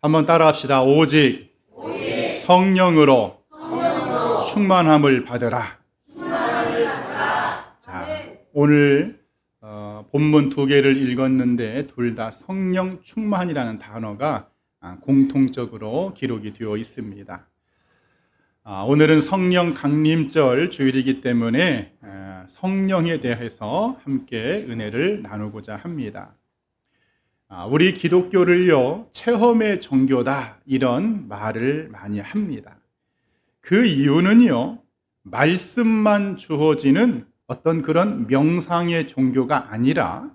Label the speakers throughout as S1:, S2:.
S1: 한번 따라합시다. 오직 성령으로 충만함을 받으라. 자, 오늘 본문 두 개를 읽었는데 둘 다 성령 충만이라는 단어가 공통적으로 기록이 되어 있습니다. 오늘은 성령 강림절 주일이기 때문에 성령에 대해서 함께 은혜를 나누고자 합니다. 우리 기독교를요, 체험의 종교다 이런 말을 많이 합니다. 그 이유는요, 말씀만 주어지는 어떤 그런 명상의 종교가 아니라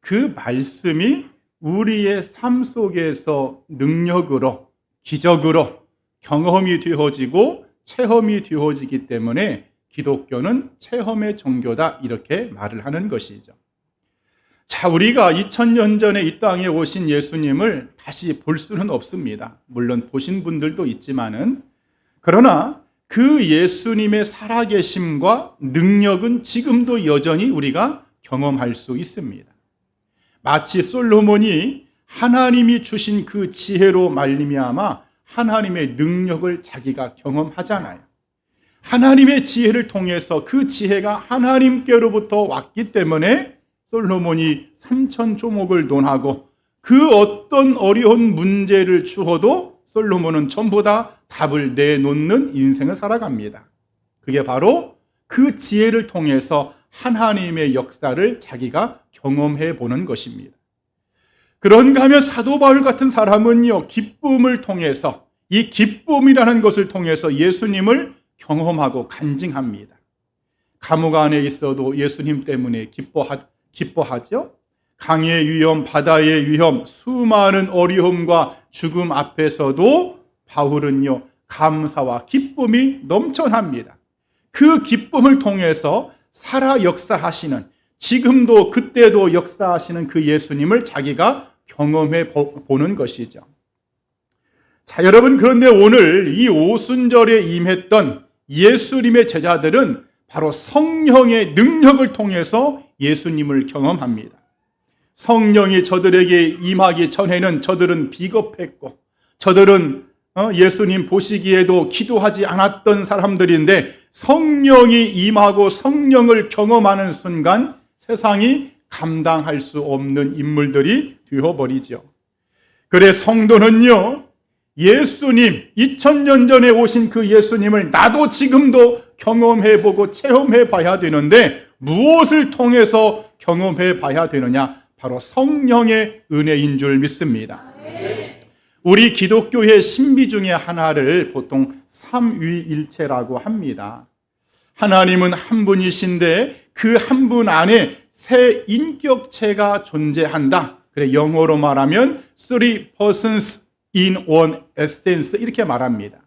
S1: 그 말씀이 우리의 삶 속에서 능력으로, 기적으로 경험이 되어지고 체험이 되어지기 때문에 기독교는 체험의 종교다 이렇게 말을 하는 것이죠. 자, 우리가 2000년 전에 이 땅에 오신 예수님을 다시 볼 수는 없습니다. 물론 보신 분들도 있지만은, 그러나 그 예수님의 살아계심과 능력은 지금도 여전히 우리가 경험할 수 있습니다. 마치 솔로몬이 하나님이 주신 그 지혜로 말미암아 하나님의 능력을 자기가 경험하잖아요. 하나님의 지혜를 통해서 그 지혜가 하나님께로부터 왔기 때문에 솔로몬이 산천조목을 논하고 그 어떤 어려운 문제를 주어도 솔로몬은 전부 다 답을 내놓는 인생을 살아갑니다. 그게 바로 그 지혜를 통해서 하나님의 역사를 자기가 경험해 보는 것입니다. 그런가 하면 사도 바울 같은 사람은요, 기쁨을 통해서, 이 기쁨이라는 것을 통해서 예수님을 경험하고 간증합니다. 감옥 안에 있어도 예수님 때문에 기뻐하죠. 강의 위험, 바다의 위험, 수많은 어려움과 죽음 앞에서도 바울은요, 감사와 기쁨이 넘쳐납니다. 그 기쁨을 통해서 살아 역사하시는, 지금도 그때도 역사하시는 그 예수님을 자기가 경험해 보는 것이죠. 자, 여러분, 그런데 오늘 이 오순절에 임했던 예수님의 제자들은 바로 성령의 능력을 통해서 예수님을 경험합니다. 성령이 저들에게 임하기 전에는 저들은 비겁했고, 저들은 예수님 보시기에도 기도하지 않았던 사람들인데, 성령이 임하고 성령을 경험하는 순간 세상이 감당할 수 없는 인물들이 되어버리죠. 그래, 성도는요, 예수님, 2000년 전에 오신 그 예수님을 나도 지금도 경험해보고 체험해봐야 되는데, 무엇을 통해서 경험해봐야 되느냐? 바로 성령의 은혜인 줄 믿습니다. 우리 기독교의 신비 중에 하나를 보통 삼위일체라고 합니다. 하나님은 한 분이신데 그 한 분 안에 세 인격체가 존재한다. 그래, 영어로 말하면 three persons in one essence 이렇게 말합니다.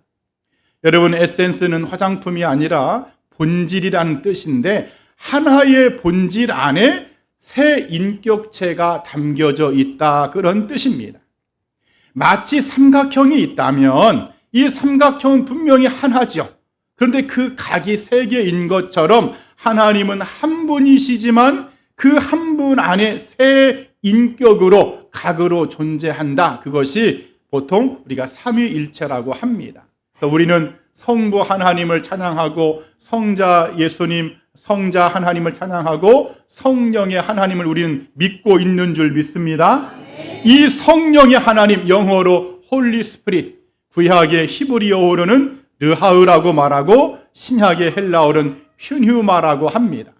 S1: 여러분, 에센스는 화장품이 아니라 본질이라는 뜻인데, 하나의 본질 안에 세 인격체가 담겨져 있다, 그런 뜻입니다. 마치 삼각형이 있다면 이 삼각형은 분명히 하나죠. 그런데 그 각이 세 개인 것처럼 하나님은 한 분이시지만 그 한 분 안에 세 인격으로, 각으로 존재한다. 그것이 보통 우리가 삼위일체라고 합니다. 그래서 우리는 성부 하나님을 찬양하고, 성자 예수님, 성자 하나님을 찬양하고, 성령의 하나님을 우리는 믿고 있는 줄 믿습니다. 이 성령의 하나님, 영어로 홀리 스피릿, 구약의 히브리어로는 르하으라고 말하고 신약의 헬라어는 퓨뉴마라고 합니다.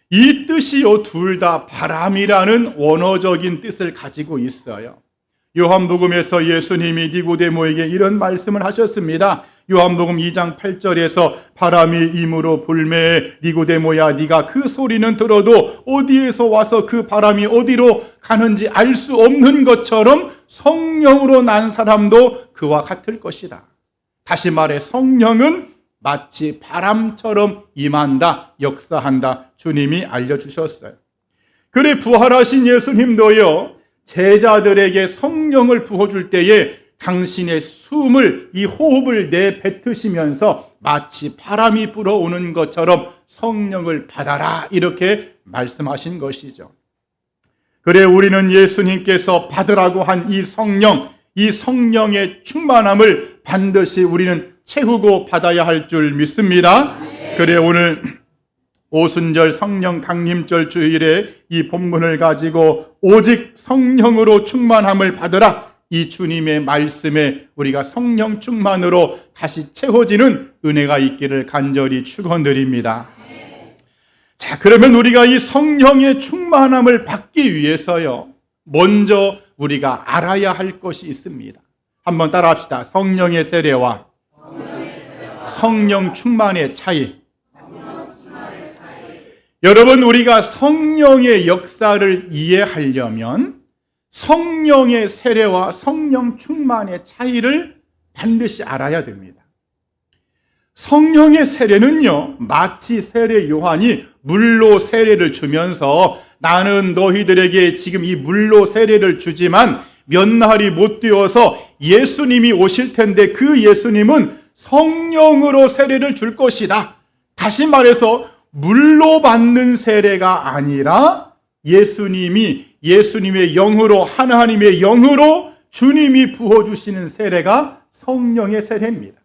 S1: 이 뜻이요, 둘 다 바람이라는 원어적인 뜻을 가지고 있어요. 요한복음에서 예수님이 니고데모에게 이런 말씀을 하셨습니다. 요한복음 2장 8절에서 바람이 임으로 불매, 니고데모야, 네가 그 소리는 들어도 어디에서 와서 그 바람이 어디로 가는지 알 수 없는 것처럼 성령으로 난 사람도 그와 같을 것이다. 다시 말해, 성령은 마치 바람처럼 임한다, 역사한다, 주님이 알려주셨어요. 그래, 부활하신 예수님도요, 제자들에게 성령을 부어줄 때에 당신의 숨을, 이 호흡을 내뱉으시면서 마치 바람이 불어오는 것처럼 성령을 받아라, 이렇게 말씀하신 것이죠. 그래, 우리는 예수님께서 받으라고 한 이 성령, 이 성령의 충만함을 반드시 우리는 채우고 받아야 할 줄 믿습니다. 그래 오늘 오순절 성령 강림절 주일에 이 본문을 가지고 오직 성령으로 충만함을 받으라, 이 주님의 말씀에 우리가 성령 충만으로 다시 채워지는 은혜가 있기를 간절히 축원드립니다. 자, 그러면 우리가 이 성령의 충만함을 받기 위해서요, 먼저 우리가 알아야 할 것이 있습니다. 한번 따라합시다. 성령의 세례와 성령 충만의 차이. 여러분, 우리가 성령의 역사를 이해하려면 성령의 세례와 성령 충만의 차이를 반드시 알아야 됩니다. 성령의 세례는요, 마치 세례 요한이 물로 세례를 주면서 나는 너희들에게 지금 이 물로 세례를 주지만 몇 날이 못 되어서 예수님이 오실 텐데 그 예수님은 성령으로 세례를 줄 것이다. 다시 말해서 물로 받는 세례가 아니라 예수님의 영으로, 하나님의 영으로 주님이 부어주시는 세례가 성령의 세례입니다.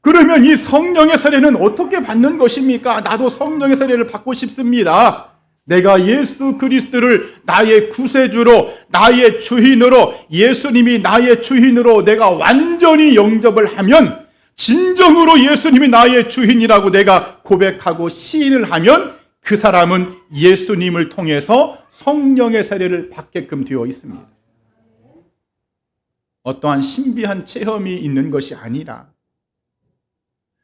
S1: 그러면 이 성령의 세례는 어떻게 받는 것입니까? 나도 성령의 세례를 받고 싶습니다. 내가 예수 그리스도를 나의 구세주로, 나의 주인으로, 예수님이 나의 주인으로 내가 완전히 영접을 하면, 진정으로 예수님이 나의 주인이라고 내가 고백하고 시인을 하면 그 사람은 예수님을 통해서 성령의 세례를 받게끔 되어 있습니다. 어떠한 신비한 체험이 있는 것이 아니라,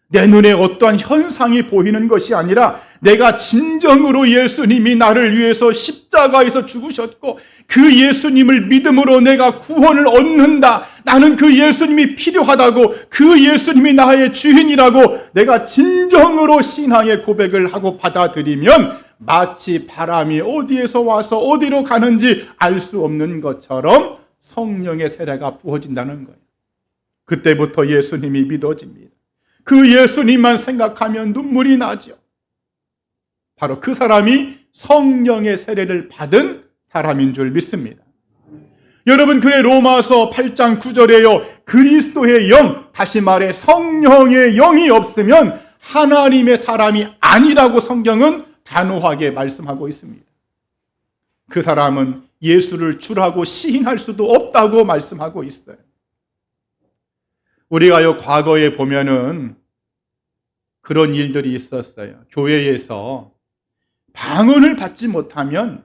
S1: 내 눈에 어떠한 현상이 보이는 것이 아니라, 내가 진정으로 예수님이 나를 위해서 십자가에서 죽으셨고 그 예수님을 믿음으로 내가 구원을 얻는다, 나는 그 예수님이 필요하다고, 그 예수님이 나의 주인이라고 내가 진정으로 신앙의 고백을 하고 받아들이면 마치 바람이 어디에서 와서 어디로 가는지 알 수 없는 것처럼 성령의 세례가 부어진다는 거예요. 그때부터 예수님이 믿어집니다. 그 예수님만 생각하면 눈물이 나죠. 바로 그 사람이 성령의 세례를 받은 사람인 줄 믿습니다. 여러분, 그의 로마서 8장 9절에요. 그리스도의 영, 다시 말해 성령의 영이 없으면 하나님의 사람이 아니라고 성경은 단호하게 말씀하고 있습니다. 그 사람은 예수를 주라고 시인할 수도 없다고 말씀하고 있어요. 우리가요, 과거에 보면은 그런 일들이 있었어요. 교회에서 방언을 받지 못하면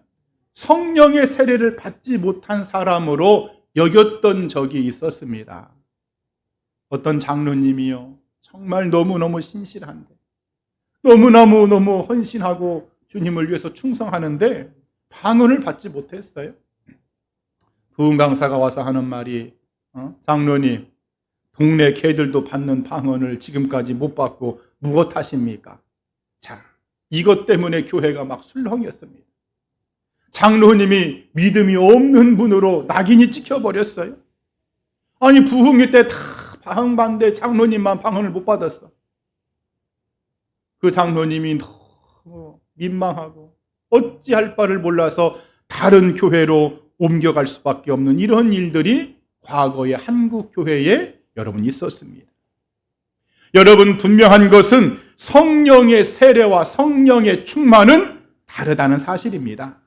S1: 성령의 세례를 받지 못한 사람으로 여겼던 적이 있었습니다. 어떤 장로님이요, 정말 너무너무 신실한데, 너무 헌신하고 주님을 위해서 충성하는데 방언을 받지 못했어요. 부흥 강사가 와서 하는 말이, 장로님, 동네 개들도 받는 방언을 지금까지 못 받고 무엇 하십니까? 자, 이것 때문에 교회가 막 술렁였습니다. 장로님이 믿음이 없는 분으로 낙인이 찍혀버렸어요. 아니, 부흥회 때 다 방언 받는데 장로님만 방언을 못 받았어. 그 장로님이 너무 민망하고 어찌할 바를 몰라서 다른 교회로 옮겨갈 수밖에 없는 이런 일들이 과거의 한국 교회에 여러분 있었습니다. 여러분, 분명한 것은 성령의 세례와 성령의 충만은 다르다는 사실입니다.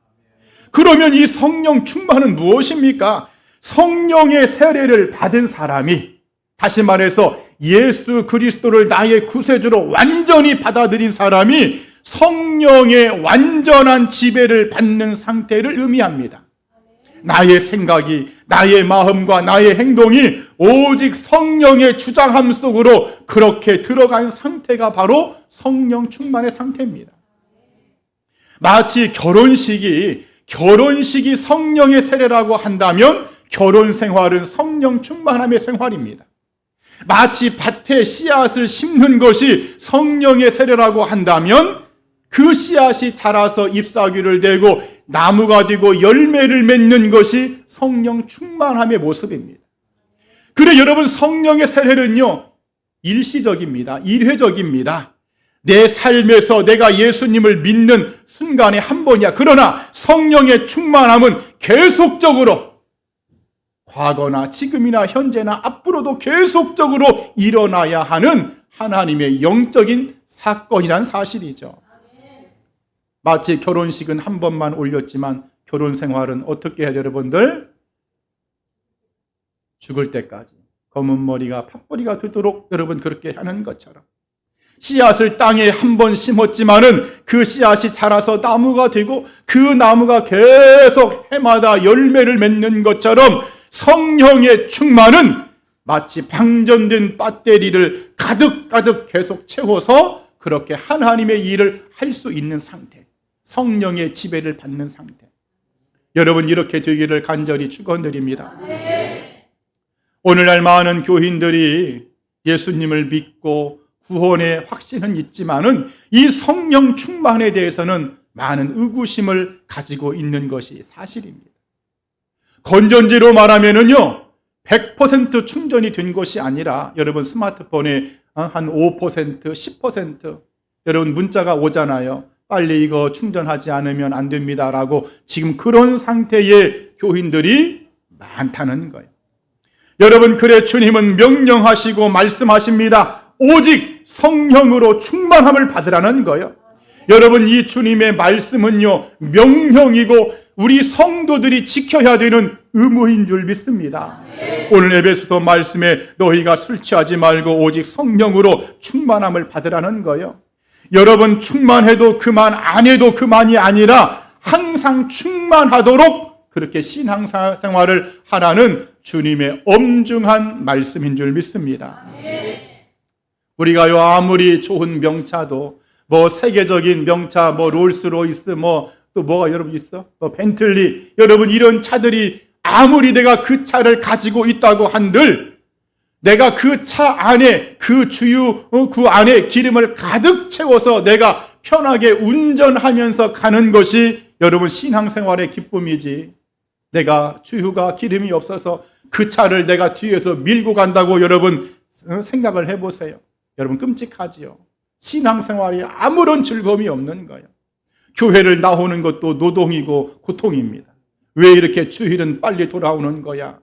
S1: 그러면 이 성령 충만은 무엇입니까? 성령의 세례를 받은 사람이, 다시 말해서 예수 그리스도를 나의 구세주로 완전히 받아들인 사람이 성령의 완전한 지배를 받는 상태를 의미합니다. 나의 생각이, 나의 마음과 나의 행동이 오직 성령의 주장함 속으로 그렇게 들어간 상태가 바로 성령 충만의 상태입니다. 마치 결혼식이 성령의 세례라고 한다면 결혼 생활은 성령 충만함의 생활입니다. 마치 밭에 씨앗을 심는 것이 성령의 세례라고 한다면 그 씨앗이 자라서 잎사귀를 대고 나무가 되고 열매를 맺는 것이 성령 충만함의 모습입니다. 그래, 여러분, 성령의 세례는요, 일시적입니다. 일회적입니다. 내 삶에서 내가 예수님을 믿는 순간에 한 번이야. 그러나 성령의 충만함은 계속적으로 과거나 지금이나 현재나 앞으로도 계속적으로 일어나야 하는 하나님의 영적인 사건이란 사실이죠. 마치 결혼식은 한 번만 올렸지만 결혼 생활은 어떻게 해야 돼요, 여러분들? 죽을 때까지 검은 머리가 팥뿌리가 되도록 여러분 그렇게 하는 것처럼 씨앗을 땅에 한 번 심었지만은 그 씨앗이 자라서 나무가 되고 그 나무가 계속 해마다 열매를 맺는 것처럼 성령의 충만은 마치 방전된 배터리를 가득 계속 채워서 그렇게 하나님의 일을 할 수 있는 상태, 성령의 지배를 받는 상태. 여러분 이렇게 되기를 간절히 축원드립니다. 오늘날 많은 교인들이 예수님을 믿고 구원의 확신은 있지만은 이 성령 충만에 대해서는 많은 의구심을 가지고 있는 것이 사실입니다. 건전지로 말하면은요, 100% 충전이 된 것이 아니라 여러분 스마트폰에 한 5%, 10% 여러분 문자가 오잖아요. 빨리 이거 충전하지 않으면 안 됩니다라고 지금 그런 상태의 교인들이 많다는 거예요. 여러분 그래 주님은 명령하시고 말씀하십니다. 오직 성령으로 충만함을 받으라는 거예요. 여러분 이 주님의 말씀은요 명령이고 우리 성도들이 지켜야 되는 의무인 줄 믿습니다. 오늘 에베소서 말씀에 너희가 술 취하지 말고 오직 성령으로 충만함을 받으라는 거예요. 여러분 충만해도 그만 안 해도 그만이 아니라 항상 충만하도록 그렇게 신앙생활을 하라는 주님의 엄중한 말씀인 줄 믿습니다. 우리가요 아무리 좋은 명차도 뭐 세계적인 명차 뭐 롤스로이스 또 뭐가 여러분 있어? 벤틀리 여러분 이런 차들이 아무리 내가 그 차를 가지고 있다고 한들 내가 그 차 안에 그 주유 그 안에 기름을 가득 채워서 내가 편하게 운전하면서 가는 것이 여러분 신앙생활의 기쁨이지 내가 주유가 기름이 없어서 그 차를 내가 뒤에서 밀고 간다고 여러분 생각을 해보세요. 여러분 끔찍하지요. 신앙생활이 아무런 즐거움이 없는 거예요. 교회를 나오는 것도 노동이고 고통입니다. 왜 이렇게 주일은 빨리 돌아오는 거야?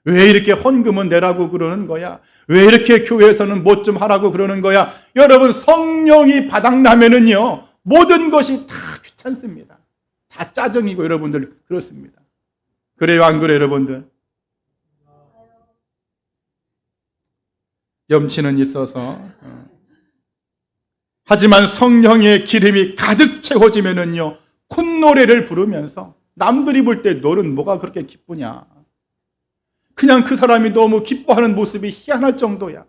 S1: 왜 이렇게 헌금은 내라고 그러는 거야? 왜 이렇게 교회에서는 뭐 좀 하라고 그러는 거야? 여러분 성령이 바닥나면은요 모든 것이 다 귀찮습니다. 다 짜증이고 여러분들 그렇습니다. 그래요 안 그래요 여러분들? 염치는 있어서 하지만 성령의 기름이 가득 채워지면은요 콧노래를 부르면서 남들이 볼 때 너는 뭐가 그렇게 기쁘냐 그냥 그 사람이 너무 기뻐하는 모습이 희한할 정도야.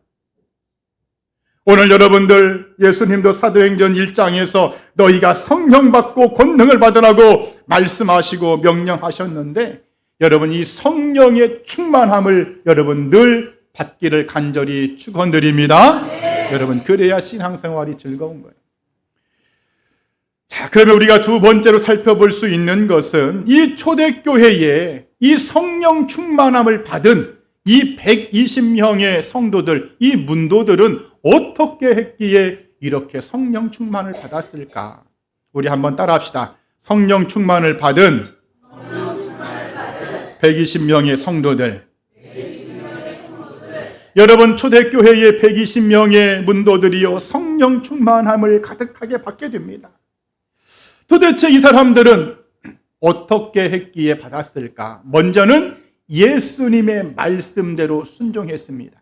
S1: 오늘 여러분들 예수님도 사도행전 1장에서 너희가 성령 받고 권능을 받으라고 말씀하시고 명령하셨는데 여러분 이 성령의 충만함을 여러분 늘 받기를 간절히 축원드립니다. 여러분 그래야 신앙생활이 즐거운 거예요. 자, 그러면 우리가 두 번째로 살펴볼 수 있는 것은 이 초대교회에 이 성령 충만함을 받은 이 120명의 성도들, 이 문도들은 어떻게 했기에 이렇게 성령 충만을 받았을까? 우리 한번 따라합시다. 성령 충만을 받은 120명의 성도들. 여러분 초대교회의 120명의 문도들이요 성령 충만함을 가득하게 받게 됩니다. 도대체 이 사람들은 어떻게 했기에 받았을까? 먼저는 예수님의 말씀대로 순종했습니다.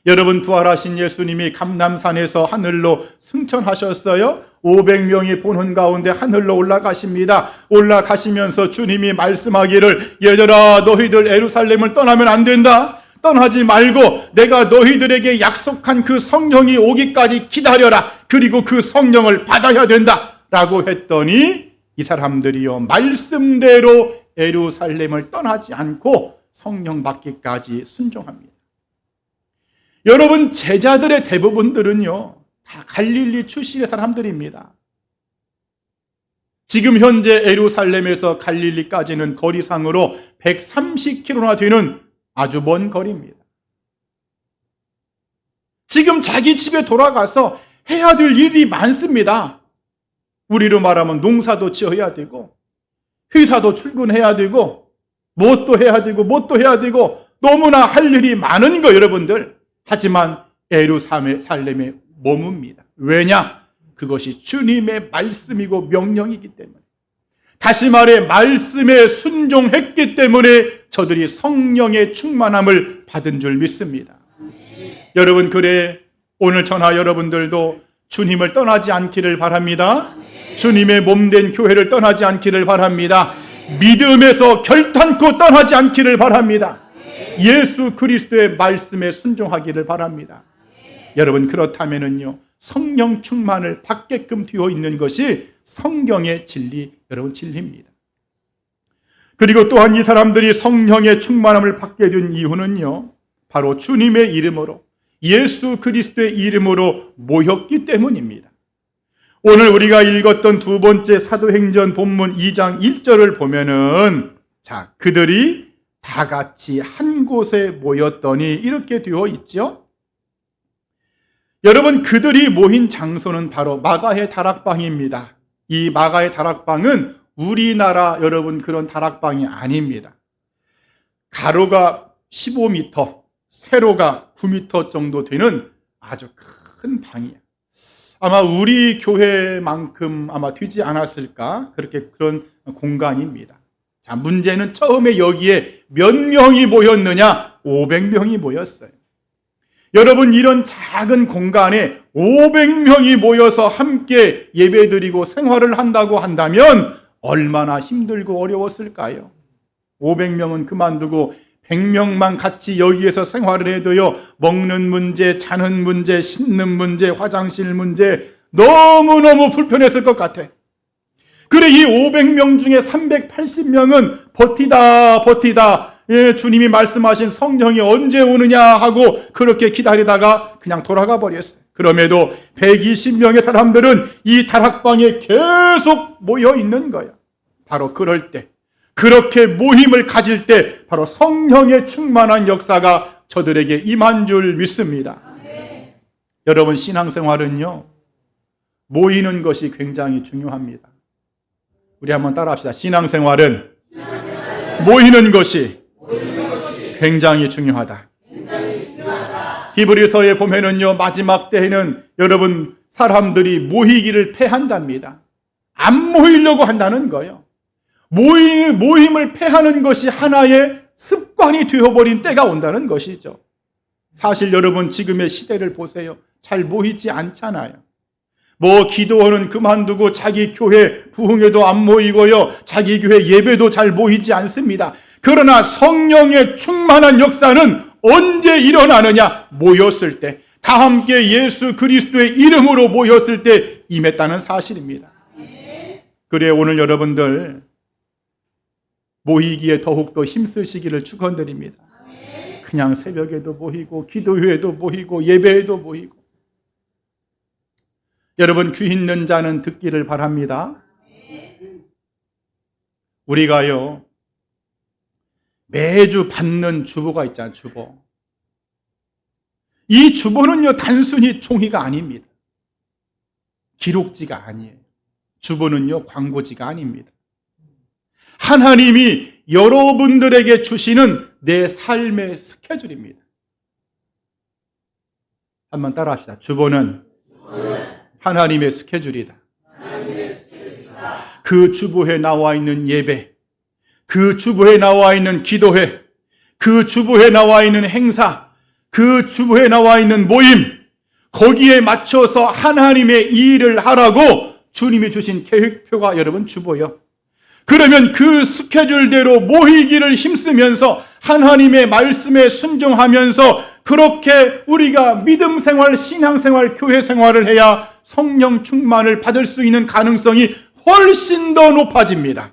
S1: 여러분 부활하신 예수님이 감람산에서 하늘로 승천하셨어요. 500명이 보는 가운데 하늘로 올라가십니다. 올라가시면서 주님이 말씀하기를 얘들아 너희들 예루살렘을 떠나면 안 된다. 떠나지 말고 내가 너희들에게 약속한 그 성령이 오기까지 기다려라. 그리고 그 성령을 받아야 된다. 라고 했더니 이 사람들이요 말씀대로 예루살렘을 떠나지 않고 성령 받기까지 순종합니다. 여러분 제자들의 대부분들은요 다 갈릴리 출신의 사람들입니다. 지금 현재 예루살렘에서 갈릴리까지는 거리상으로 130km나 되는 아주 먼 거리입니다. 지금 자기 집에 돌아가서 해야 될 일이 많습니다. 우리로 말하면 농사도 지어야 되고 회사도 출근해야 되고 무엇도 해야 되고 무엇도 해야 되고 너무나 할 일이 많은 거 여러분들. 하지만 예루살렘에 머뭅니다. 왜냐? 그것이 주님의 말씀이고 명령이기 때문에. 다시 말해 말씀에 순종했기 때문에 저들이 성령의 충만함을 받은 줄 믿습니다. 여러분, 그래 오늘 저나 여러분들도 주님을 떠나지 않기를 바랍니다. 주님의 몸된 교회를 떠나지 않기를 바랍니다. 믿음에서 결단코 떠나지 않기를 바랍니다. 예수 그리스도의 말씀에 순종하기를 바랍니다. 여러분, 그렇다면은요, 성령 충만을 받게끔 되어 있는 것이 성경의 진리, 여러분 진리입니다. 그리고 또한 이 사람들이 성령의 충만함을 받게 된 이유는요, 바로 주님의 이름으로, 예수 그리스도의 이름으로 모였기 때문입니다. 오늘 우리가 읽었던 두 번째 사도행전 본문 2장 1절을 보면은, 자, 그들이 다 같이 한 곳에 모였더니 이렇게 되어 있죠. 여러분, 그들이 모인 장소는 바로 마가의 다락방입니다. 이 마가의 다락방은 우리나라 여러분 그런 다락방이 아닙니다. 가로가 15m, 세로가 9m 정도 되는 아주 큰 방이에요. 아마 우리 교회만큼 아마 되지 않았을까? 그렇게 그런 공간입니다. 자, 문제는 처음에 여기에 몇 명이 모였느냐? 500명이 모였어요. 여러분, 이런 작은 공간에 500명이 모여서 함께 예배드리고 생활을 한다고 한다면 얼마나 힘들고 어려웠을까요? 500명은 그만두고 100명만 같이 여기에서 생활을 해도요, 먹는 문제, 자는 문제, 씻는 문제, 화장실 문제 너무너무 불편했을 것 같아. 그래, 이 500명 중에 380명은 버티다 주님이 말씀하신 성령이 언제 오느냐 하고 그렇게 기다리다가 그냥 돌아가 버렸어요. 그럼에도 120명의 사람들은 이 다락방에 계속 모여 있는 거예요. 바로 그럴 때, 그렇게 모임을 가질 때 바로 성령의 충만한 역사가 저들에게 임한 줄 믿습니다. 여러분, 신앙생활은요, 모이는 것이 굉장히 중요합니다. 우리 한번 따라합시다. 신앙생활은 모이는 것이 굉장히 중요하다. 히브리서에 보면은요, 마지막 때에는 여러분 사람들이 모이기를 패한답니다. 안 모이려고 한다는 거예요. 모임을 패하는 것이 하나의 습관이 되어버린 때가 온다는 것이죠. 사실 여러분 지금의 시대를 보세요. 잘 모이지 않잖아요. 기도원은 그만두고 자기 교회 부흥회도 안 모이고요, 자기 교회 예배도 잘 모이지 않습니다. 그러나 성령의 충만한 역사는 언제 일어나느냐? 모였을 때, 다 함께 예수 그리스도의 이름으로 모였을 때 임했다는 사실입니다. 그래, 오늘 여러분들 모이기에 더욱더 힘쓰시기를 축원드립니다. 그냥 새벽에도 모이고 기도회에도 모이고 예배에도 모이고, 여러분 귀 있는 자는 듣기를 바랍니다. 우리가요 매주 받는 주보가 있잖아요. 주보. 이 주보는요 단순히 종이가 아닙니다. 기록지가 아니에요. 주보는요 광고지가 아닙니다. 하나님이 여러분들에게 주시는 내 삶의 스케줄입니다. 한번 따라합시다. 주보는 하나님의 스케줄이다. 그 주보에 나와 있는 예배, 그 주보에 나와 있는 기도회, 그 주보에 나와 있는 행사, 그 주보에 나와 있는 모임, 거기에 맞춰서 하나님의 일을 하라고 주님이 주신 계획표가 여러분 주보요. 그러면 그 스케줄대로 모이기를 힘쓰면서 하나님의 말씀에 순종하면서 그렇게 우리가 믿음 생활, 신앙 생활, 교회 생활을 해야 성령 충만을 받을 수 있는 가능성이 훨씬 더 높아집니다.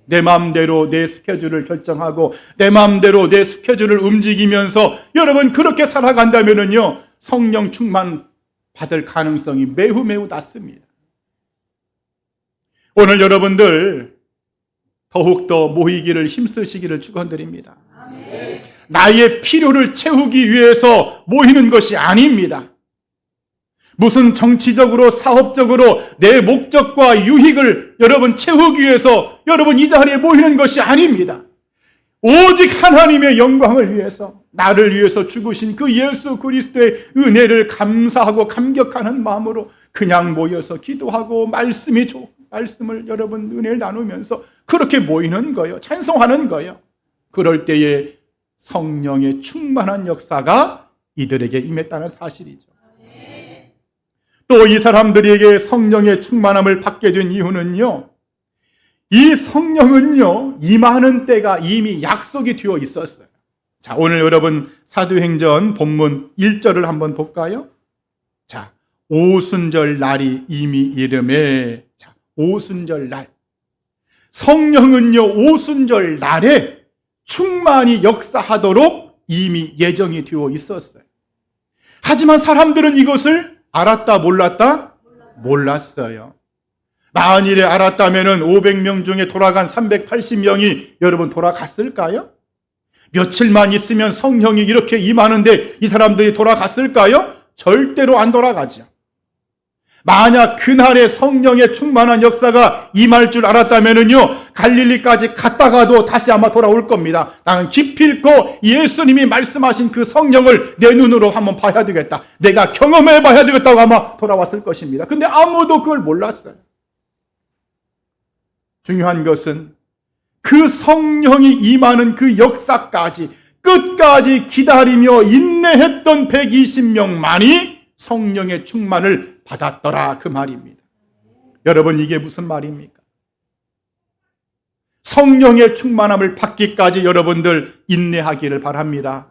S1: 내 마음대로 내 스케줄을 결정하고 내 마음대로 내 스케줄을 움직이면서 여러분 그렇게 살아간다면요 성령 충만 받을 가능성이 매우 낮습니다. 오늘 여러분들 더욱더 모이기를 힘쓰시기를 축원드립니다. 나의 필요를 채우기 위해서 모이는 것이 아닙니다. 무슨 정치적으로 사업적으로 내 목적과 유익을 여러분 채우기 위해서 여러분 이 자리에 모이는 것이 아닙니다. 오직 하나님의 영광을 위해서, 나를 위해서 죽으신 그 예수 그리스도의 은혜를 감사하고 감격하는 마음으로 그냥 모여서 기도하고 말씀을 여러분 은혜를 나누면서 그렇게 모이는 거예요. 찬송하는 거예요. 그럴 때에 성령의 충만한 역사가 이들에게 임했다는 사실이죠. 또 이 사람들에게 성령의 충만함을 받게 된 이유는요, 이 성령은요 임하는 때가 이미 약속이 되어 있었어요. 자, 오늘 여러분 사도행전 본문 1절을 한번 볼까요? 자, 오순절 날이 이미 이름에, 자, 오순절 날, 성령은요 오순절 날에 충만히 역사하도록 이미 예정이 되어 있었어요. 하지만 사람들은 이것을 알았다 몰랐다? 몰랐어요. 만일에 알았다면 500명 중에 돌아간 380명이 여러분 돌아갔을까요? 며칠만 있으면 성령이 이렇게 임하는데 이 사람들이 돌아갔을까요? 절대로 안 돌아가죠. 만약 그날에 성령의 충만한 역사가 임할 줄 알았다면요, 갈릴리까지 갔다가도 다시 아마 돌아올 겁니다. 나는 기필코 예수님이 말씀하신 그 성령을 내 눈으로 한번 봐야 되겠다, 내가 경험해 봐야 되겠다고 아마 돌아왔을 것입니다. 근데 아무도 그걸 몰랐어요. 중요한 것은 그 성령이 임하는 그 역사까지 끝까지 기다리며 인내했던 120명만이 성령의 충만을 받았더라, 그 말입니다. 여러분, 이게 무슨 말입니까? 성령의 충만함을 받기까지 여러분들 인내하기를 바랍니다.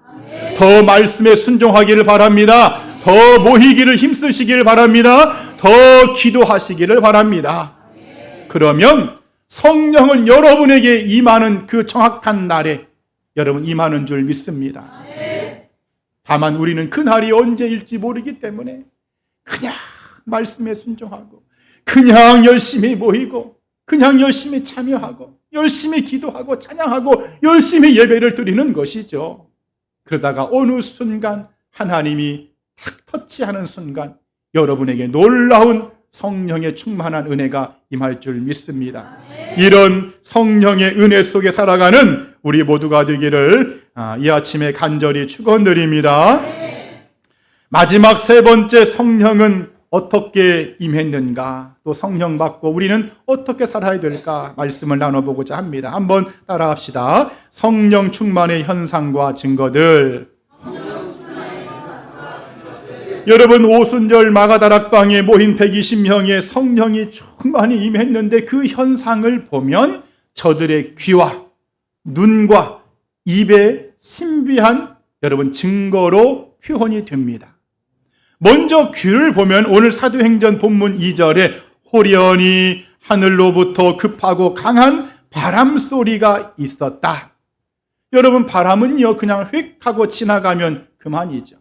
S1: 더 말씀에 순종하기를 바랍니다. 더 모이기를 힘쓰시기를 바랍니다. 더 기도하시기를 바랍니다. 그러면 성령은 여러분에게 임하는 그 정확한 날에 여러분 임하는 줄 믿습니다. 다만 우리는 그 날이 언제일지 모르기 때문에 그냥 말씀에 순종하고 그냥 열심히 모이고 그냥 열심히 참여하고 열심히 기도하고 찬양하고 열심히 예배를 드리는 것이죠. 그러다가 어느 순간 하나님이 탁 터치하는 순간 여러분에게 놀라운 성령의 충만한 은혜가 임할 줄 믿습니다. 이런 성령의 은혜 속에 살아가는 우리 모두가 되기를 이 아침에 간절히 축원드립니다. 마지막 세 번째, 성령은 어떻게 임했는가, 또 성령 받고 우리는 어떻게 살아야 될까 말씀을 나눠보고자 합니다. 한번 따라합시다. 성령 충만의 현상과 증거들. 여러분, 오순절 마가다락방에 모인 120명의 성령이 충만히 임했는데 그 현상을 보면 저들의 귀와 눈과 입에 신비한 여러분 증거로 표현이 됩니다. 먼저 귀를 보면 오늘 사도행전 본문 2절에 호련히 하늘로부터 급하고 강한 바람 소리가 있었다. 여러분, 바람은요 그냥 휙 하고 지나가면 그만이죠.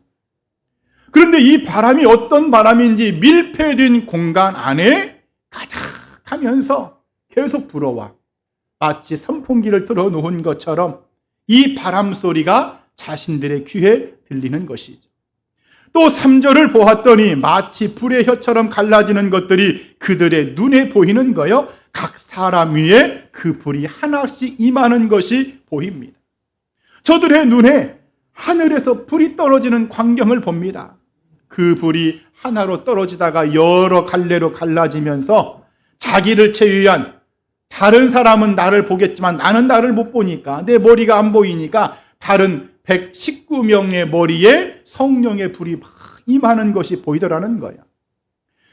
S1: 그런데 이 바람이 어떤 바람인지 밀폐된 공간 안에 가득하면서 계속 불어와 마치 선풍기를 틀어놓은 것처럼 이 바람 소리가 자신들의 귀에 들리는 것이죠. 또 3절을 보았더니 마치 불의 혀처럼 갈라지는 것들이 그들의 눈에 보이는 거요. 각 사람 위에 그 불이 하나씩 임하는 것이 보입니다. 저들의 눈에 하늘에서 불이 떨어지는 광경을 봅니다. 그 불이 하나로 떨어지다가 여러 갈래로 갈라지면서 자기를 제외한 다른 사람은 나를 보겠지만 나는 나를 못 보니까, 내 머리가 안 보이니까 다른 119명의 머리에 성령의 불이 막 임하는 것이 보이더라는 거야.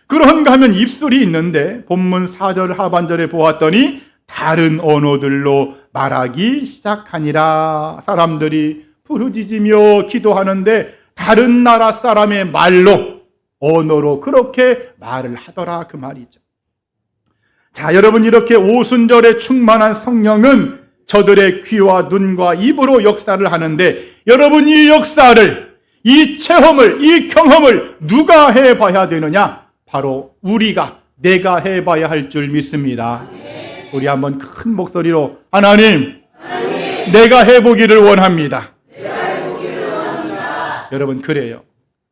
S1: 그런가 하면 입술이 있는데 본문 4절 하반절에 보았더니 다른 언어들로 말하기 시작하니라. 사람들이 부르짖으며 기도하는데 다른 나라 사람의 말로, 언어로 그렇게 말을 하더라, 그 말이죠. 자, 여러분, 이렇게 오순절에 충만한 성령은 저들의 귀와 눈과 입으로 역사를 하는데, 여러분, 이 역사를, 이 체험을, 이 경험을 누가 해봐야 되느냐? 바로 내가 해봐야 할 줄 믿습니다. 우리 한번 큰 목소리로 하나님, 내가 해보기를 원합니다. 여러분, 그래요.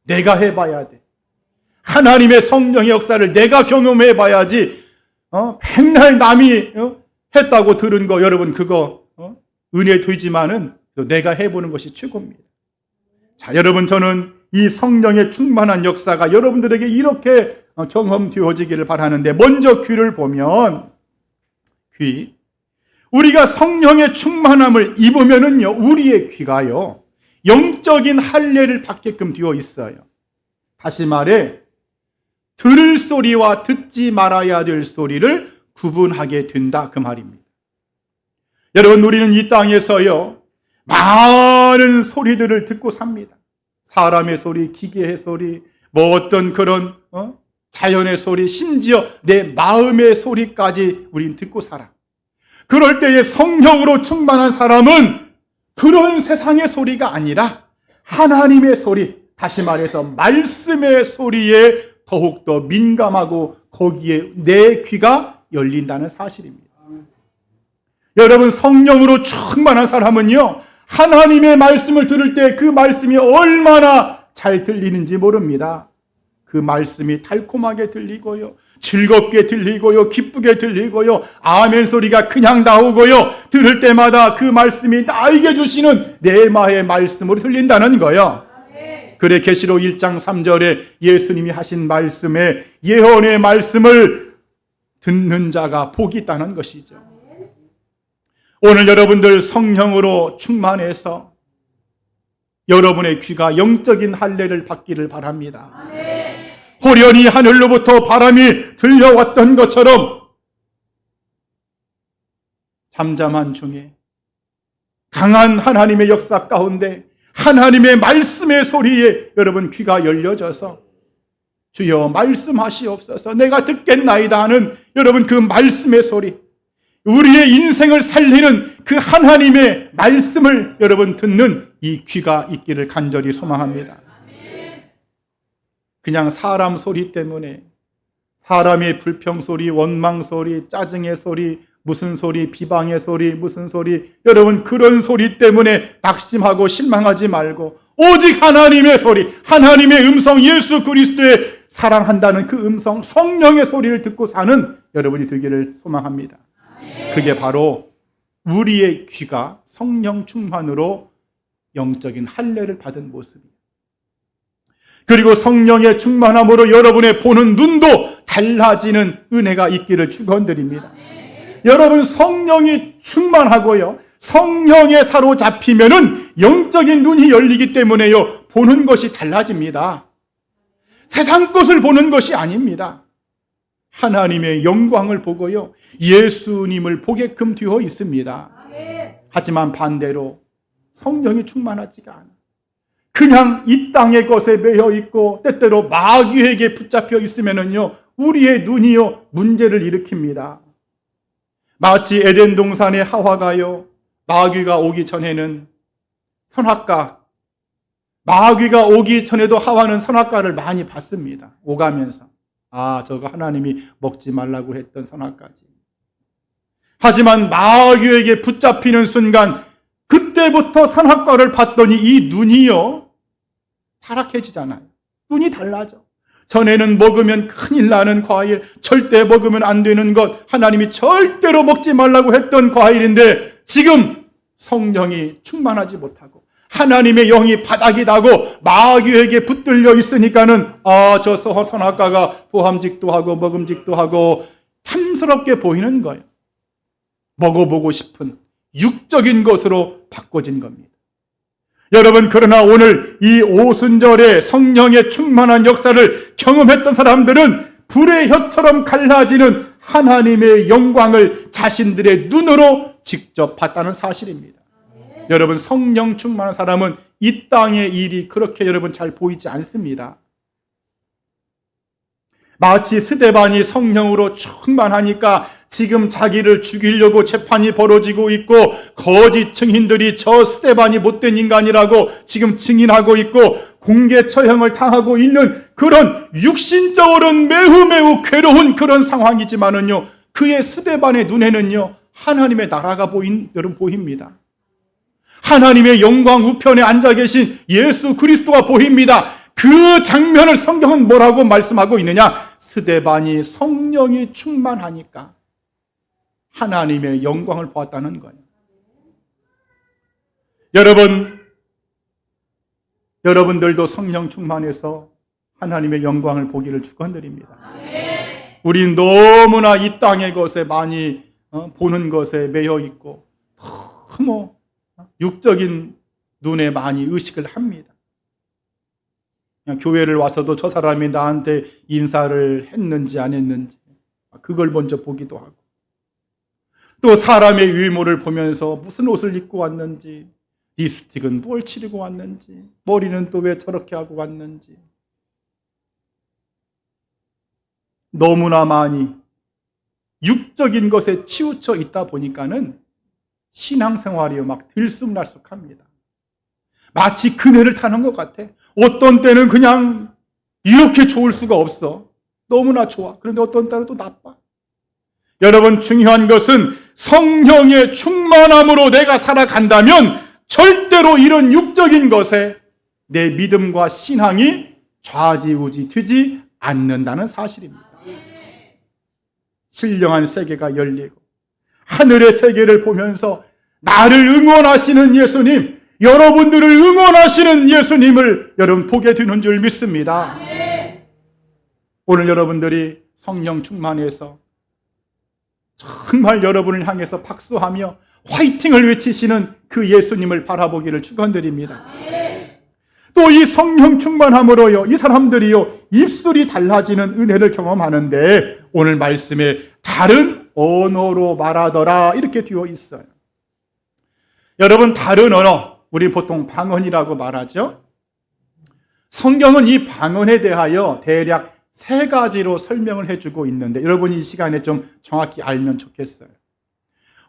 S1: 내가 해봐야 돼. 하나님의 성령의 역사를 내가 경험해봐야지. 백날 남이 했다고 들은 거, 여러분, 그거 은혜 되지만은 내가 해보는 것이 최고입니다. 자, 여러분, 저는 이 성령의 충만한 역사가 여러분들에게 이렇게 경험되어지기를 바라는데, 먼저 귀를 보면, 귀, 우리가 성령의 충만함을 입으면은요, 우리의 귀가요, 영적인 할례를 받게끔 되어 있어요. 다시 말해, 들을 소리와 듣지 말아야 될 소리를 구분하게 된다, 그 말입니다. 여러분, 우리는 이 땅에서요, 많은 소리들을 듣고 삽니다. 사람의 소리, 기계의 소리, 뭐 어떤 그런 자연의 소리, 심지어 내 마음의 소리까지 우린 듣고 살아. 그럴 때에 성령으로 충만한 사람은 그런 세상의 소리가 아니라 하나님의 소리, 다시 말해서 말씀의 소리에 더욱더 민감하고 거기에 내 귀가 열린다는 사실입니다. 여러분, 성령으로 충만한 사람은요, 하나님의 말씀을 들을 때 그 말씀이 얼마나 잘 들리는지 모릅니다. 그 말씀이 달콤하게 들리고요, 즐겁게 들리고요, 기쁘게 들리고요, 아멘 소리가 그냥 나오고요, 들을 때마다 그 말씀이 나에게 주시는 내마의 말씀으로 들린다는 거예요. 그래 계시록 1장 3절에 예수님이 하신 말씀에 예언의 말씀을 듣는 자가 복이 있다는 것이죠. 오늘 여러분들 성령으로 충만해서 여러분의 귀가 영적인 할례를 받기를 바랍니다. 호련히 하늘로부터 바람이 들려왔던 것처럼 잠잠한 중에 강한 하나님의 역사 가운데 하나님의 말씀의 소리에 여러분 귀가 열려져서 주여 말씀하시옵소서, 내가 듣겠나이다 하는 여러분 그 말씀의 소리, 우리의 인생을 살리는 그 하나님의 말씀을 여러분 듣는 이 귀가 있기를 간절히 소망합니다. 그냥 사람 소리 때문에, 사람의 불평 소리, 원망 소리, 짜증의 소리, 무슨 소리, 비방의 소리, 무슨 소리, 여러분 그런 소리 때문에 낙심하고 실망하지 말고 오직 하나님의 소리, 하나님의 음성, 예수 그리스도의 사랑한다는 그 음성, 성령의 소리를 듣고 사는 여러분이 되기를 소망합니다. 그게 바로 우리의 귀가 성령 충만으로 영적인 할례를 받은 모습입니다. 그리고 성령의 충만함으로 여러분의 보는 눈도 달라지는 은혜가 있기를 축원드립니다. 여러분, 성령이 충만하고요, 성령에 사로잡히면은 영적인 눈이 열리기 때문에요, 보는 것이 달라집니다. 세상 것을 보는 것이 아닙니다. 하나님의 영광을 보고요, 예수님을 보게끔 되어 있습니다. 하지만 반대로 성령이 충만하지가 않아. 그냥 이 땅의 것에 매여 있고 때때로 마귀에게 붙잡혀 있으면은요, 우리의 눈이요 문제를 일으킵니다. 마치 에덴 동산의 하와가요, 마귀가 오기 전에는 선악과, 마귀가 오기 전에도 하와는 선악과를 많이 봤습니다. 오가면서 저거 하나님이 먹지 말라고 했던 선악과지. 하지만 마귀에게 붙잡히는 순간 그때부터 선악과를 봤더니 이 눈이요 타락해지잖아요. 눈이 달라져. 전에는 먹으면 큰일 나는 과일, 절대 먹으면 안 되는 것, 하나님이 절대로 먹지 말라고 했던 과일인데 지금 성령이 충만하지 못하고 하나님의 영이 바닥이 나고 마귀에게 붙들려 있으니까는 저 선악과가 보함직도 하고 먹음직도 하고 탐스럽게 보이는 거예요. 먹어보고 싶은 육적인 것으로 바꿔진 겁니다. 여러분, 그러나 오늘 이 오순절에 성령의 충만한 역사를 경험했던 사람들은 불의 혀처럼 갈라지는 하나님의 영광을 자신들의 눈으로 직접 봤다는 사실입니다. 여러분, 성령 충만한 사람은 이 땅의 일이 그렇게 여러분 잘 보이지 않습니다. 마치 스데반이 성령으로 충만하니까 지금 자기를 죽이려고 재판이 벌어지고 있고 거짓 증인들이 저 스데반이 못된 인간이라고 지금 증인하고 있고 공개 처형을 당하고 있는 그런 육신적으로는 매우 괴로운 그런 상황이지만은요, 그의 스데반의 눈에는요 하나님의 나라가 여러분 보입니다. 하나님의 영광 우편에 앉아 계신 예수 그리스도가 보입니다. 그 장면을 성경은 뭐라고 말씀하고 있느냐? 스데반이 성령이 충만하니까 하나님의 영광을 보았다는 거예요. 여러분들도 성령 충만해서 하나님의 영광을 보기를 축원드립니다. 우린 너무나 이 땅의 것에 많이 보는 것에 매여 있고 너무 육적인 눈에 많이 의식을 합니다. 그냥 교회를 와서도 저 사람이 나한테 인사를 했는지 안 했는지 그걸 먼저 보기도 하고, 또 사람의 외모를 보면서 무슨 옷을 입고 왔는지, 립스틱은 뭘 칠하고 왔는지, 머리는 또 왜 저렇게 하고 왔는지, 너무나 많이 육적인 것에 치우쳐 있다 보니까는 신앙생활이요 막 들쑥날쑥합니다. 마치 그네를 타는 것 같아. 어떤 때는 그냥 이렇게 좋을 수가 없어. 너무나 좋아. 그런데 어떤 때는 또 나빠. 여러분, 중요한 것은 성령의 충만함으로 내가 살아간다면 절대로 이런 육적인 것에 내 믿음과 신앙이 좌지우지 되지 않는다는 사실입니다. 신령한 세계가 열리고 하늘의 세계를 보면서 나를 응원하시는 예수님, 여러분들을 응원하시는 예수님을 여러분 보게 되는 줄 믿습니다. 오늘 여러분들이 성령 충만해서 정말 여러분을 향해서 박수하며 화이팅을 외치시는 그 예수님을 바라보기를 축원드립니다. 또 이 성령 충만함으로요, 이 사람들이요 입술이 달라지는 은혜를 경험하는데, 오늘 말씀에 다른 언어로 말하더라 이렇게 되어 있어요. 여러분, 다른 언어, 우리 보통 방언이라고 말하죠. 성경은 이 방언에 대하여 대략 3가지로 설명을 해주고 있는데, 여러분이 이 시간에 좀 정확히 알면 좋겠어요.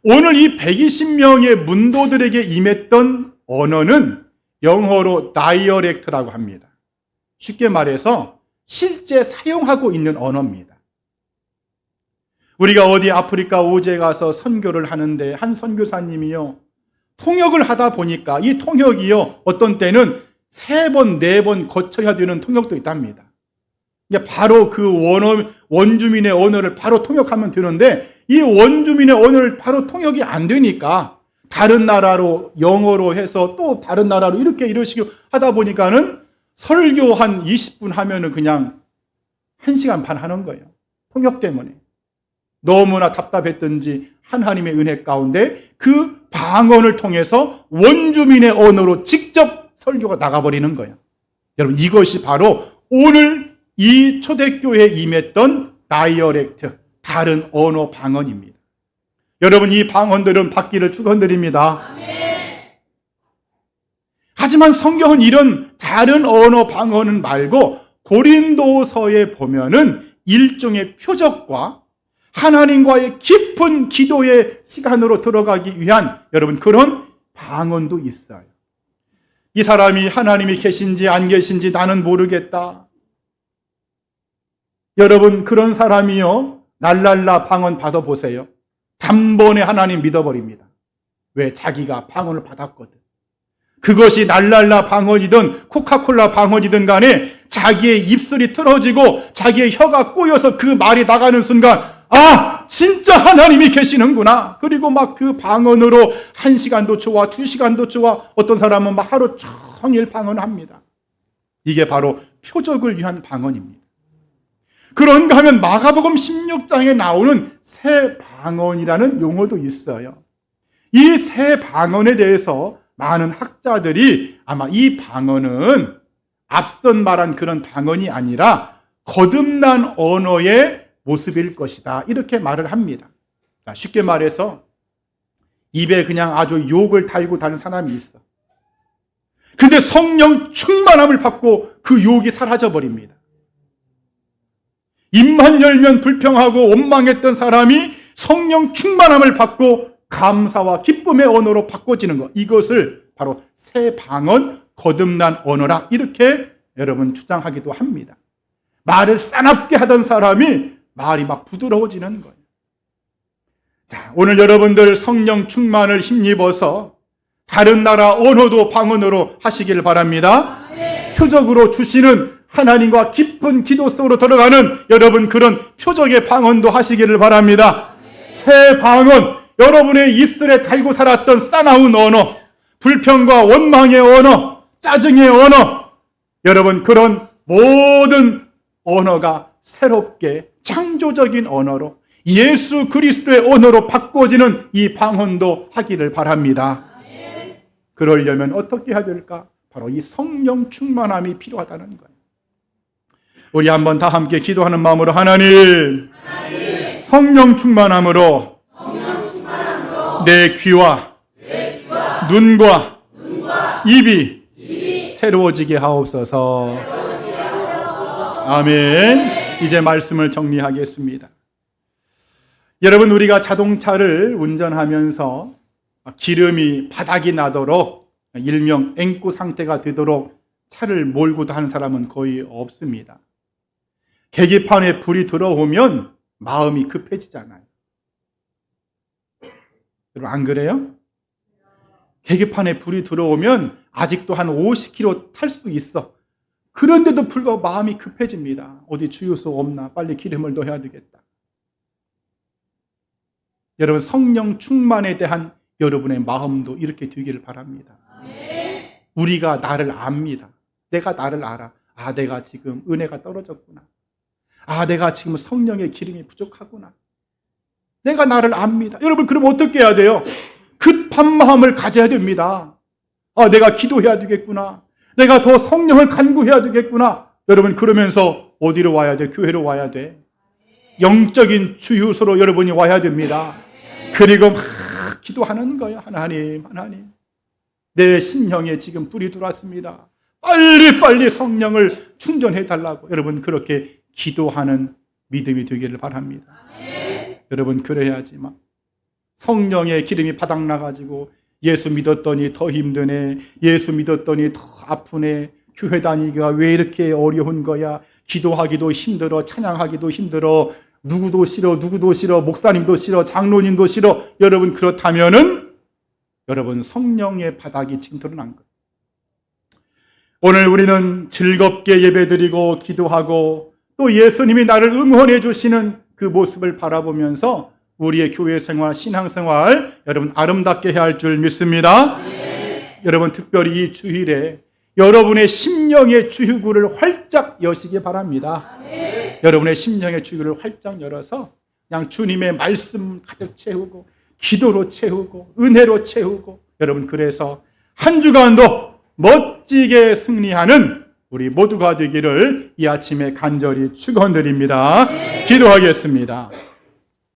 S1: 오늘 이 120명의 문도들에게 임했던 언어는 영어로 다이어렉트라고 합니다. 쉽게 말해서 실제 사용하고 있는 언어입니다. 우리가 어디 아프리카 오지에 가서 선교를 하는데 한 선교사님이요, 통역을 하다 보니까 이 통역이요 어떤 때는 3번, 4번 거쳐야 되는 통역도 있답니다. 바로 그 원주민의 언어를 바로 통역하면 되는데, 이 원주민의 언어를 바로 통역이 안 되니까 다른 나라로 영어로 해서 또 다른 나라로 이러시고 하다 보니까는 설교 한 20분 하면은 그냥 1시간 반 하는 거예요. 통역 때문에. 너무나 답답했던지 하나님의 은혜 가운데 그 방언을 통해서 원주민의 언어로 직접 설교가 나가버리는 거예요. 여러분, 이것이 바로 오늘 이 초대교회에 임했던 다이어렉트, 다른 언어 방언입니다. 여러분, 이 방언들은 받기를 축원드립니다. 하지만 성경은 이런 다른 언어 방언은 말고 고린도서에 보면은 일종의 표적과 하나님과의 깊은 기도의 시간으로 들어가기 위한 여러분 그런 방언도 있어요. 이 사람이 하나님이 계신지 안 계신지 나는 모르겠다. 여러분, 그런 사람이요 랄랄라 방언 받아보세요. 단번에 하나님 믿어버립니다. 왜? 자기가 방언을 받았거든. 그것이 랄랄라 방언이든 코카콜라 방언이든 간에 자기의 입술이 틀어지고 자기의 혀가 꼬여서 그 말이 나가는 순간, 아, 진짜 하나님이 계시는구나. 그리고 막 그 방언으로 1시간도 좋아, 2시간도 좋아, 어떤 사람은 막 하루 종일 방언합니다. 이게 바로 표적을 위한 방언입니다. 그런가 하면 마가복음 16장에 나오는 새 방언이라는 용어도 있어요. 이 새 방언에 대해서 많은 학자들이 아마 이 방언은 앞선 말한 그런 방언이 아니라 거듭난 언어의 모습일 것이다, 이렇게 말을 합니다. 쉽게 말해서 입에 그냥 아주 욕을 달고 다는 사람이 있어. 근데 성령 충만함을 받고 그 욕이 사라져 버립니다. 입만 열면 불평하고 원망했던 사람이 성령 충만함을 받고 감사와 기쁨의 언어로 바꿔지는 것, 이것을 바로 새 방언, 거듭난 언어라, 이렇게 여러분 주장하기도 합니다. 말을 싸납게 하던 사람이 말이 막 부드러워지는 거예요. 자, 오늘 여러분들 성령 충만을 힘입어서 다른 나라 언어도 방언으로 하시길 바랍니다. 표적으로 주시는 하나님과 깊은 기도 속으로 들어가는 여러분 그런 표적의 방언도 하시기를 바랍니다. 새 방언, 여러분의 입술에 달고 살았던 싸나운 언어, 불평과 원망의 언어, 짜증의 언어, 여러분 그런 모든 언어가 새롭게 창조적인 언어로 예수 그리스도의 언어로 바꿔지는 이 방언도 하기를 바랍니다. 그러려면 어떻게 해야 될까? 바로 이 성령 충만함이 필요하다는 거예요. 우리 한번 다 함께 기도하는 마음으로 하나님, 성령 충만함으로 내 귀와 눈과 입이 새로워지게 하옵소서. 아멘. 이제 말씀을 정리하겠습니다. 여러분, 우리가 자동차를 운전하면서 기름이 바닥이 나도록, 일명 앵꼬 상태가 되도록 차를 몰고 하는 사람은 거의 없습니다. 계기판에 불이 들어오면 마음이 급해지잖아요. 여러분, 안 그래요? 계기판에 불이 들어오면 아직도 한 50km 탈 수 있어. 그런데도 불구하고 마음이 급해집니다. 어디 주유소 없나? 빨리 기름을 넣어야 되겠다. 여러분, 성령 충만에 대한 여러분의 마음도 이렇게 되기를 바랍니다. 우리가 나를 압니다. 내가 나를 알아. 아, 내가 지금 은혜가 떨어졌구나. 아, 내가 지금 성령의 기름이 부족하구나. 내가 나를 압니다. 여러분, 그럼 어떻게 해야 돼요? 급한 마음을 가져야 됩니다. 아, 내가 기도해야 되겠구나. 내가 더 성령을 간구해야 되겠구나. 여러분, 그러면서 어디로 와야 돼? 교회로 와야 돼. 영적인 주유소로 여러분이 와야 됩니다. 그리고 막 기도하는 거예요. 하나님, 내 심령에 지금 불이 들어왔습니다. 빨리 성령을 충전해 달라고. 여러분, 그렇게 기도하는 믿음이 되기를 바랍니다. 여러분, 그래야지만 성령의 기름이 바닥나가지고 예수 믿었더니 더 힘드네, 예수 믿었더니 더 아프네, 교회 다니기가 왜 이렇게 어려운 거야, 기도하기도 힘들어, 찬양하기도 힘들어, 누구도 싫어, 목사님도 싫어, 장로님도 싫어. 여러분, 그렇다면은 여러분 성령의 바닥이 지금 드러난 거예요. 오늘 우리는 즐겁게 예배드리고 기도하고 또 예수님이 나를 응원해 주시는 그 모습을 바라보면서 우리의 교회 생활, 신앙 생활 여러분 아름답게 해야 할 줄 믿습니다. 여러분, 특별히 이 주일에 여러분의 심령의 주유구를 활짝 여시기 바랍니다. 여러분의 심령의 주유구를 활짝 열어서 그냥 주님의 말씀 가득 채우고 기도로 채우고 은혜로 채우고, 여러분 그래서 한 주간도 멋지게 승리하는 우리 모두가 되기를 이 아침에 간절히 축원드립니다. 기도하겠습니다.